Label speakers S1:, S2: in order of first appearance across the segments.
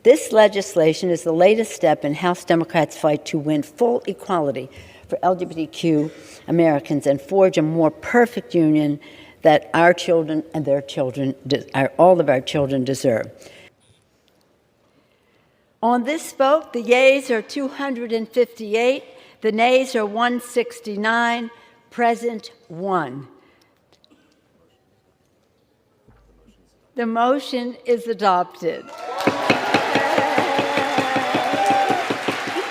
S1: This legislation is the latest step in House Democrats' fight to win full equality for LGBTQ Americans and forge a more perfect union that our children and their children, all of our children deserve. On this vote, the yeas are 258, the nays are 169, present 1. The motion is adopted.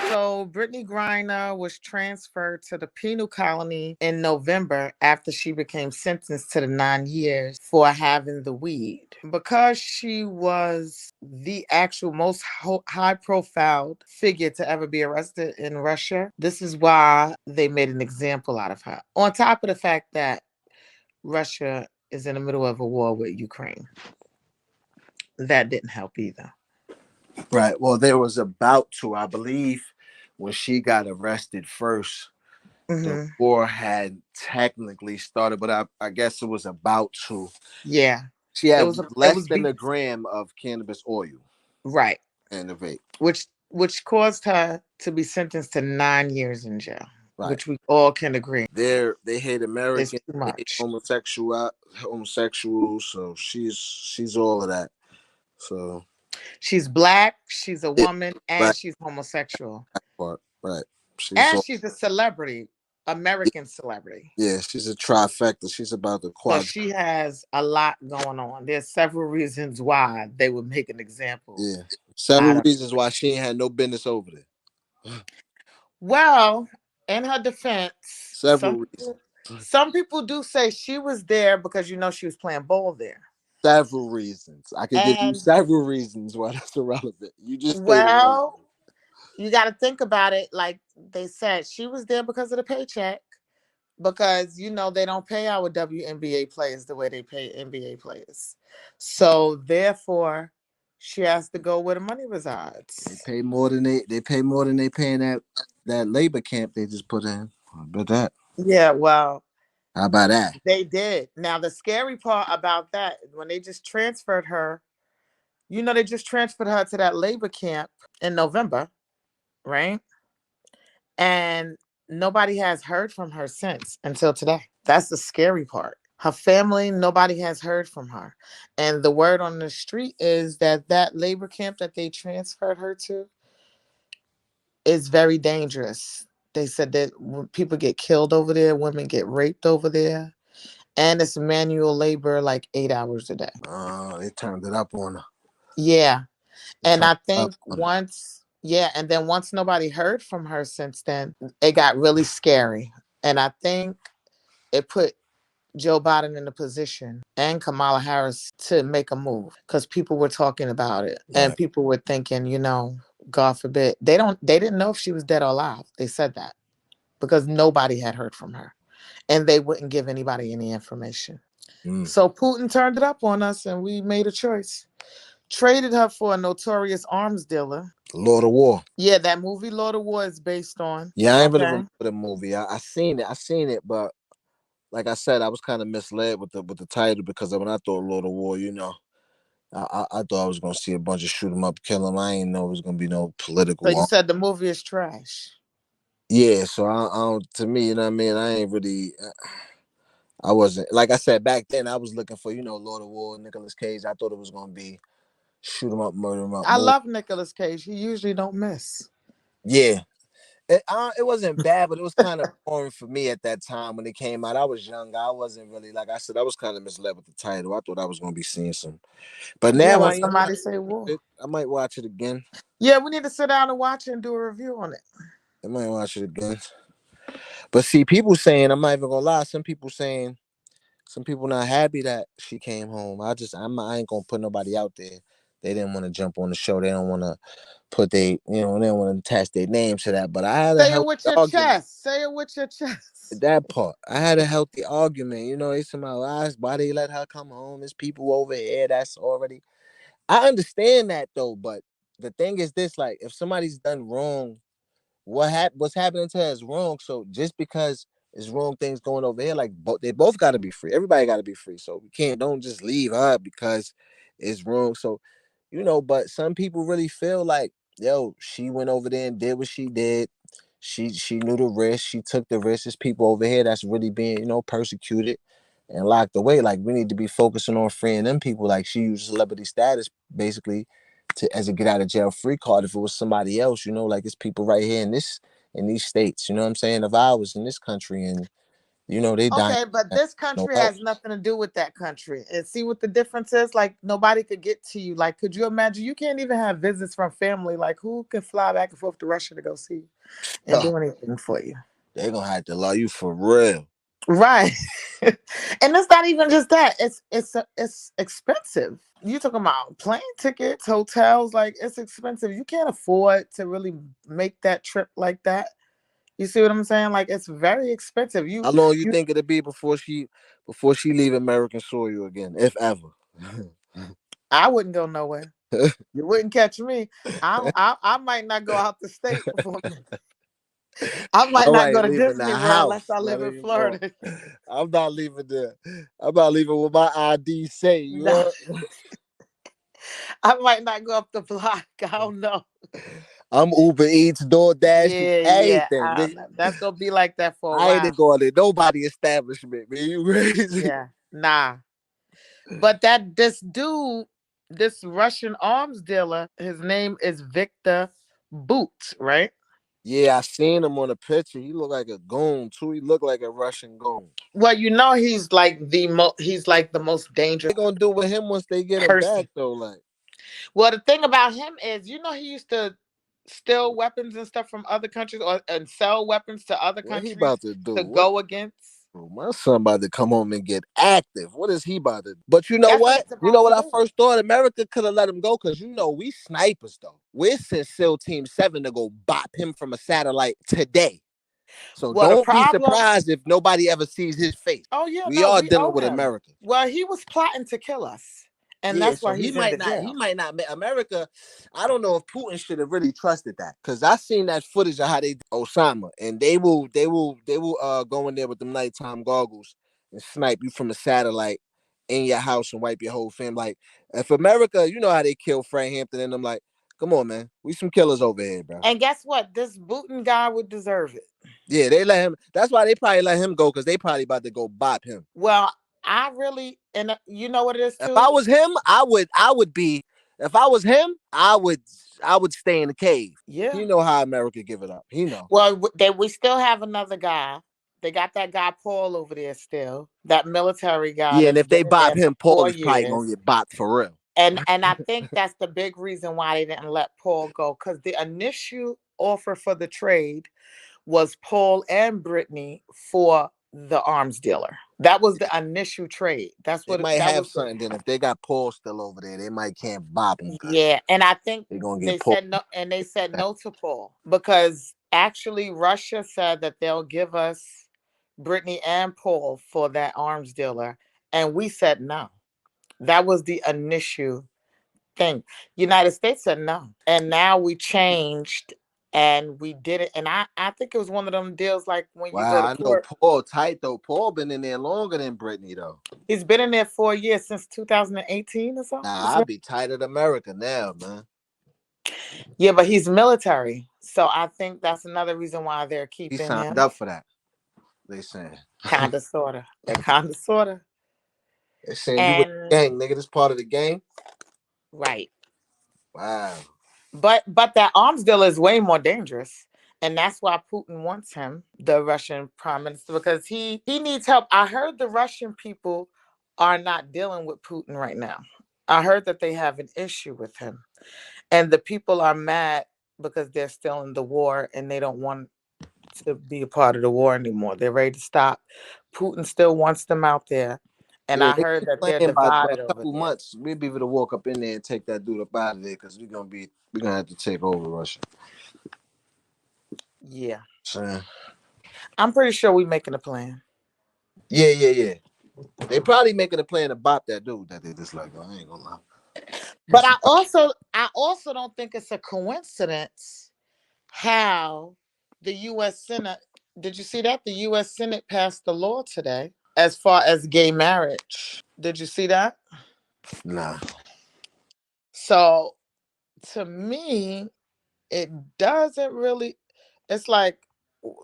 S2: So Brittney Griner was transferred to the penal colony in November after she became sentenced to the 9 years for having the weed. Because she was the actual most high-profile figure to ever be arrested in Russia, this is why they made an example out of her. On top of the fact that Russia is in the middle of a war with Ukraine. That didn't help either.
S3: Right. Well, there was about to, I believe, when she got arrested first, the war had technically started, but I guess it was about to.
S2: Yeah.
S3: She had less than a gram of cannabis oil.
S2: Right.
S3: And the vape.
S2: Which caused her to be sentenced to 9 years in jail. Right. Which we all can agree.
S3: They hate Americans, they hate homosexuals, so she's all of that. So
S2: she's black, she's a woman, and she's homosexual.
S3: Right.
S2: She's a celebrity, American celebrity.
S3: Yeah, she's a trifecta. She's about to
S2: So she has a lot going on. There's several reasons why they would make an example.
S3: Yeah. Several reasons why she ain't had no business over there.
S2: Well, in her defense,
S3: several reasons.
S2: Some people do say she was there because she was playing ball there.
S3: Several reasons. I could give you several reasons why that's irrelevant. You just
S2: you got to think about it. Like they said, she was there because of the paycheck. Because they don't pay our WNBA players the way they pay NBA players. So therefore, she has to go where the money resides.
S3: They pay more than they pay in that labor camp they just put in. I bet that.
S2: Yeah, well.
S3: How about that?
S2: They did. Now, the scary part about that, when they just transferred her, they just transferred her to that labor camp in November, right? And nobody has heard from her since until today. That's the scary part. Her family, nobody has heard from her. And the word on the street is that labor camp that they transferred her to is very dangerous. They said that people get killed over there, women get raped over there. And it's manual labor, like 8 hours a day.
S3: They turned it up on her.
S2: Yeah. And I think once nobody heard from her since then, it got really scary. And I think it put Joe Biden in a position and Kamala Harris to make a move because people were talking about it. Right. And people were thinking, God forbid. They didn't know if she was dead or alive. They said that because nobody had heard from her. And they wouldn't give anybody any information. So Putin turned it up on us and we made a choice. Traded her for a notorious arms dealer.
S3: Lord of War.
S2: Yeah, that movie Lord of War is based on.
S3: Yeah, I ain't really remember the movie. I seen it, but like I said, I was kind of misled with the title because when I thought Lord of War, I thought I was gonna see a bunch of shoot 'em up, kill 'em. I didn't know it was gonna be no political.
S2: So you said the movie is trash.
S3: Yeah, so I don't. To me, I ain't really. I wasn't, like I said back then. I was looking for Lord of War, Nicolas Cage. I thought it was gonna be shoot 'em up, murder 'em up.
S2: I love Nicolas Cage. He usually don't miss.
S3: Yeah, it wasn't bad, but it was kind of boring for me at that time when it came out. I was young. I wasn't really, like I said, I was kind of misled with the title. I thought I was gonna be seeing some, but now
S2: when somebody say war,
S3: I might watch it again.
S2: Yeah, we need to sit down and watch it and do a review on it.
S3: I might watch it again. But see, people saying, I'm not even gonna lie, some people not happy that she came home. I ain't gonna put nobody out there. They didn't want to jump on the show. They don't want to put they don't want to attach their name to that. But I had
S2: Say it with your chest. Say it with your chest.
S3: That part. I had a healthy argument. They somehow asked why they let her come home. There's people over here that's already. I understand that though, but the thing is this: like, if somebody's done wrong, what's happening to her is wrong. So just because it's wrong things going over here, like they both got to be free. Everybody got to be free. So we don't just leave her because it's wrong. So you know, but some people really feel like, yo, she went over there and did what she did. She knew the risk. She took the risk. There's people over here that's really being, persecuted and locked away. Like, we need to be focusing on freeing them people. Like, she used celebrity status basically to as a get out of jail free card. If it was somebody else, like it's people right here in these states, you know what I'm saying? If I was in this country and they dying,
S2: Okay, but this
S3: no
S2: country
S3: help.
S2: has nothing to do with that country. And see what the difference is? Like, nobody could get to you. Like, could you imagine? You can't even have visits from family. Like, who can fly back and forth to Russia to go see you and do anything for you?
S3: They're gonna have to love you for real.
S2: Right. And it's not even just that. It's expensive. You talking about plane tickets, hotels, like it's expensive. You can't afford to really make that trip like that. You see what I'm saying? Like it's very expensive.
S3: How long you
S2: You
S3: think it'll be before she leave American soil again, if ever?
S2: I wouldn't go nowhere. You wouldn't catch me. I might not go out the state for a minute. I might
S3: All
S2: not
S3: right,
S2: go to
S3: leaving
S2: Disney
S3: the
S2: World unless
S3: house.
S2: I
S3: Not
S2: live in
S3: anymore.
S2: Florida.
S3: I'm not leaving there. I'm not leaving what my ID say. You
S2: No,
S3: know?
S2: I might not go up the block. I don't know.
S3: I'm Uber Eats, DoorDash,
S2: Yeah.
S3: everything.
S2: I don't know. That's gonna be like that for a
S3: I
S2: while.
S3: ain't going to nobody establishment, man. You crazy?
S2: Yeah. Nah. But this Russian arms dealer, his name is Victor Boot, right?
S3: Yeah, I seen him on a picture. He looked like a goon too. He looked like a Russian goon.
S2: Well, he's like he's like the most dangerous
S3: They gonna do with him once they get him back
S2: person.
S3: though? Like,
S2: Well, the thing about him is, he used to steal weapons and stuff from other countries and sell weapons to other
S3: what he
S2: countries
S3: about to do?
S2: to
S3: What?
S2: go against.
S3: Oh, my son about to come home and get active. What is he about to do? But you know
S2: That's what
S3: what?
S2: he's
S3: You know
S2: about
S3: what
S2: to
S3: I
S2: do.
S3: first thought? America could have let him go because we snipers though. We're sent SEAL Team 7 to go bop him from a satellite today. So
S2: Well, the
S3: don't be
S2: problem.
S3: surprised if nobody ever sees his face.
S2: Oh yeah,
S3: We
S2: no,
S3: are
S2: we
S3: dealing
S2: owe
S3: with
S2: him.
S3: America.
S2: Well, he was plotting to kill us, and
S3: Yeah,
S2: that's
S3: so
S2: why
S3: he
S2: he's in the
S3: might not.
S2: jail.
S3: He might not. America. I don't know if Putin should have really trusted that because I seen that footage of how they Osama, and they will go in there with them nighttime goggles and snipe you from a satellite in your house and wipe your whole family. Like if America, you know how they kill Frank Hampton, and I'm like, come on, man, we some killers over here, bro.
S2: And guess what? This Putin guy would deserve it.
S3: Yeah, they let him. That's why they probably let him go because they probably about to go bop him.
S2: Well, I really, and you know what it is
S3: If
S2: too.
S3: I was him, I would be. If I was him, I would stay in the cave.
S2: Yeah.
S3: He know how America give it up. He know.
S2: Well, we still have another guy. They got that guy Paul over there still. That military guy
S3: Yeah, and
S2: that's
S3: if they
S2: been in
S3: bop
S2: there for
S3: him, Paul
S2: four
S3: is probably
S2: years.
S3: gonna get bopped for real.
S2: And I think that's the big reason why they didn't let Paul go, because the initial offer for the trade was Paul and Brittney for the arms dealer. That was the initial trade. That's
S3: They
S2: what
S3: might
S2: that
S3: have
S2: was.
S3: something. Then if they got Paul still over there, they might can't bop him because
S2: Yeah, and I think
S3: they're gonna
S2: they
S3: get Paul.
S2: said no, and they said no to Paul because actually Russia said that they'll give us Brittney and Paul for that arms dealer, and we said no. That was the initial thing. United States said no, and now we changed and we did it. And I think it was one of them deals like when you go
S3: Wow,
S2: to
S3: I know
S2: court.
S3: Paul tight though. Paul been in there longer than Brittany though.
S2: He's been in there 4 years since 2018 or so.
S3: Nah, I'd be tight at America now, man.
S2: Yeah, but he's military, so I think that's another reason why they're
S3: He
S2: keeping
S3: signed
S2: him.
S3: up for that. They saying.
S2: Kinda, sorta. They're kinda, sorta.
S3: They saying you with the
S2: And
S3: gang, nigga. This part of the game.
S2: right.
S3: Wow.
S2: But that arms deal is way more dangerous. And that's why Putin wants him, the Russian prime minister, because he needs help. I heard the Russian people are not dealing with Putin right now. I heard that they have an issue with him. And the people are mad because they're still in the war and they don't want to be a part of the war anymore. They're ready to stop. Putin still wants them out there. And
S3: Yeah,
S2: I
S3: they
S2: heard
S3: keep
S2: that they're
S3: playing by a
S2: divided over
S3: couple
S2: there.
S3: months. We'll be able to walk up in there and take that dude up out of there because we're gonna have to take over Russia.
S2: Yeah.
S3: So,
S2: I'm pretty sure we're making a plan.
S3: yeah. They probably making a plan to bop that dude that they dislike. I ain't gonna lie.
S2: But I also don't think it's a coincidence how the US Senate, did you see that? The US Senate passed the law today as far as gay marriage. Did you see that?
S3: Nah.
S2: So to me, it doesn't really, it's like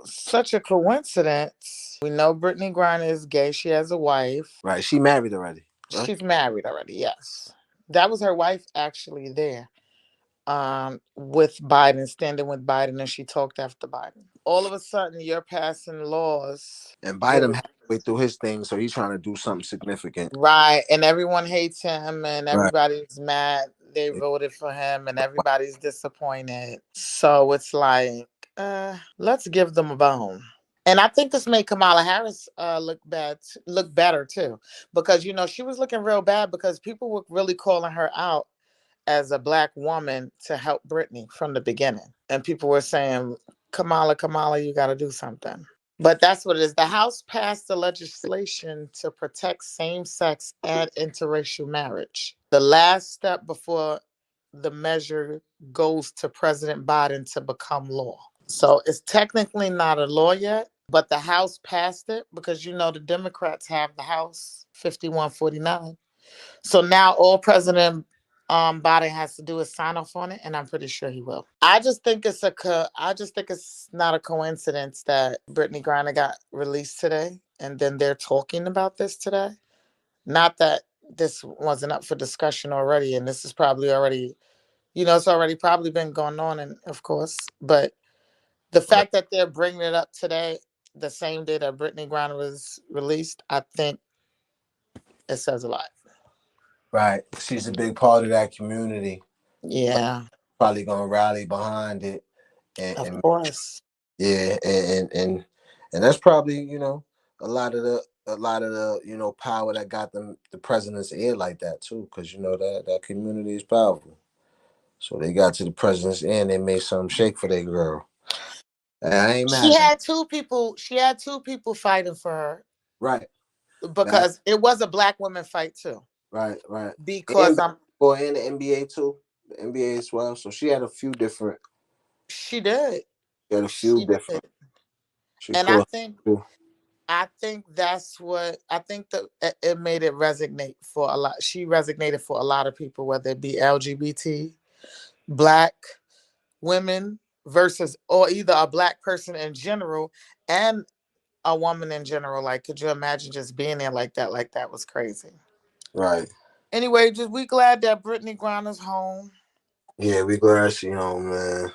S2: such a coincidence. We know Brittney Griner is gay. She has a wife.
S3: Right. She married already. Right.
S2: She's married already, yes. That was her wife actually there. With Biden, standing with Biden, and she talked after Biden. All of a sudden, you're passing laws
S3: And
S2: where
S3: Biden halfway through his thing, so he's trying to do something significant.
S2: right, and everyone hates him, and
S3: Right.
S2: everybody's mad. They voted for him, and everybody's disappointed. So it's like, let's give them a bone. And I think this made Kamala Harris look better too, because she was looking real bad because people were really calling her out as a black woman to help Brittney from the beginning. And people were saying, Kamala, you got to do something. But that's what it is. The House passed the legislation to protect same sex and interracial marriage. The last step before the measure goes to President Biden to become law. So it's technically not a law yet, but the House passed it because the Democrats have the House 51-49. So now all President Biden has to do is sign off on it, and I'm pretty sure he will. I just think it's not a coincidence that Brittney Griner got released today, and then they're talking about this today. Not that this wasn't up for discussion already, and this is probably already, it's already probably been going on, and of course, but the
S3: Right.
S2: fact that they're bringing it up today, the same day that Brittney Griner was released, I think it says a lot.
S3: Right. She's a big part of that community.
S2: Yeah,
S3: Probably gonna rally behind it,
S2: of
S3: and
S2: course.
S3: yeah, and that's probably a lot of the power that got them the president's ear like that too, because that community is powerful. So they got to the president's ear and they made something shake for their girl. And I ain't
S2: She
S3: mad at
S2: had two people. She had two people fighting for her
S3: right, back,
S2: because it was a black woman fight too.
S3: right, and
S2: Because
S3: and the NBA too, the NBA as well. So she had a few different.
S2: she did,
S3: She had a few
S2: she
S3: different.
S2: did,
S3: She
S2: and
S3: pulled.
S2: I think that's what I think that it made it resonate for a lot. She resonated for a lot of people, whether it be LGBT, black women versus or either a black person in general and a woman in general. Like, could you imagine just being there like that? Like that was crazy.
S3: Right.
S2: Anyway, just we glad that Brittney Griner's home.
S3: Yeah, we glad she home, man.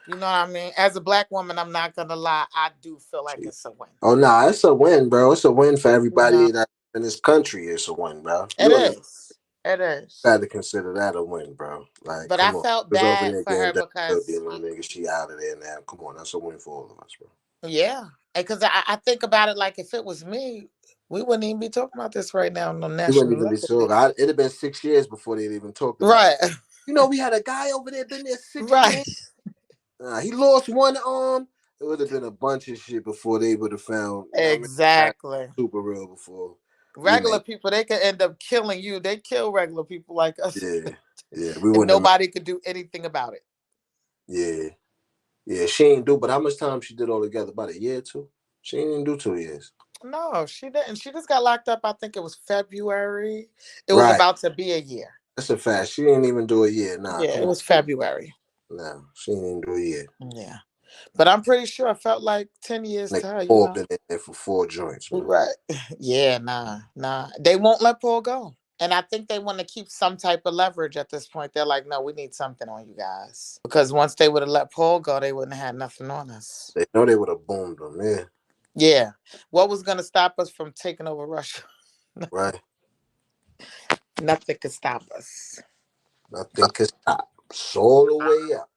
S2: You know what I mean? As a black woman, I'm not gonna lie, I do feel like
S3: She,
S2: it's a win.
S3: oh nah, it's a win, bro. It's a win for
S2: You know,
S3: everybody that in this country. It's a win, bro.
S2: it
S3: You understand?
S2: is. It is.
S3: Got to consider that a win, bro. Like,
S2: But I
S3: come on.
S2: felt
S3: Was over
S2: bad
S3: there
S2: for
S3: getting
S2: her
S3: that good
S2: because
S3: deal, my nigga. She out of there now. Come on, that's a win for all of us, bro.
S2: yeah, because I think about it like if it was me, we wouldn't even be talking about this right now on the
S3: You wouldn't
S2: national
S3: even be
S2: level.
S3: so. It'd have been 6 years before they'd even talked about it.
S2: Right,
S3: We had a guy over there been there 6 years.
S2: right,
S3: He lost one arm. It would have been a bunch of shit before they would have found. I mean, that
S2: exactly.
S3: super real before we
S2: Regular
S3: made.
S2: people, they could end up killing you. They kill regular people like us,
S3: Yeah, yeah. We
S2: and
S3: wouldn't have.
S2: nobody could do anything about it.
S3: Yeah, yeah. She ain't do. But how much time she did all together? About a year or two. She ain't even do 2 years.
S2: No, she didn't. She just got locked up. I think it was February. It was
S3: Right.
S2: about to be a year.
S3: That's a fact. She didn't even do a year. Nah,
S2: Yeah,
S3: come
S2: it
S3: on.
S2: was February.
S3: No, she didn't even do a year.
S2: Yeah. But I'm pretty sure it felt like 10 years
S3: Like
S2: to her,
S3: Paul been in there for 4 joints, man.
S2: Right. Yeah, nah. They won't let Paul go. And I think they want to keep some type of leverage at this point. They're like, no, we need something on you guys. Because once they would have let Paul go, they wouldn't have had nothing on us.
S3: They know they would have boomed them, yeah.
S2: Yeah. What was going to stop us from taking over Russia?
S3: Right.
S2: Nothing could stop us.
S3: Nothing can stop. It's all the way up.